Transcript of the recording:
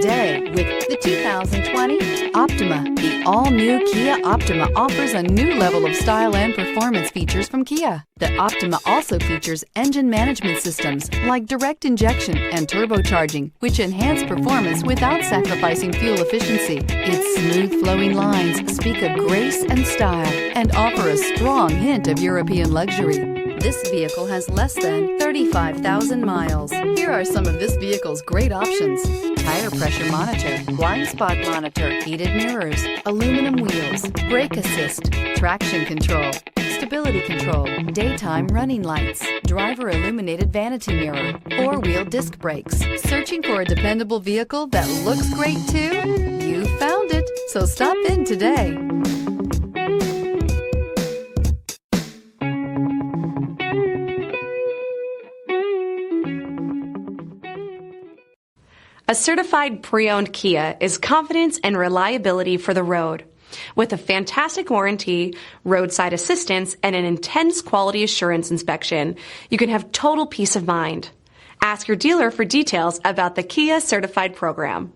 today with the 2020 Optima. The all-new Kia Optima offers a new level of style and performance features from Kia. The Optima also features engine management systems like direct injection and turbocharging, which enhance performance without sacrificing fuel efficiency. Its smooth flowing lines speak of grace and style and offer a strong hint of European luxury. This vehicle has less than 35,000 miles. Here are some of this vehicle's great options: tire pressure monitor, blind spot monitor, heated mirrors, aluminum wheels, brake assist, traction control, stability control, daytime running lights, driver illuminated vanity mirror, four-wheel disc brakes. Searching for a dependable vehicle that looks great too? You found it, so stop in today. A certified pre-owned Kia is confidence and reliability for the road. With a fantastic warranty, roadside assistance, and an intense quality assurance inspection, you can have total peace of mind. Ask your dealer for details about the Kia Certified program.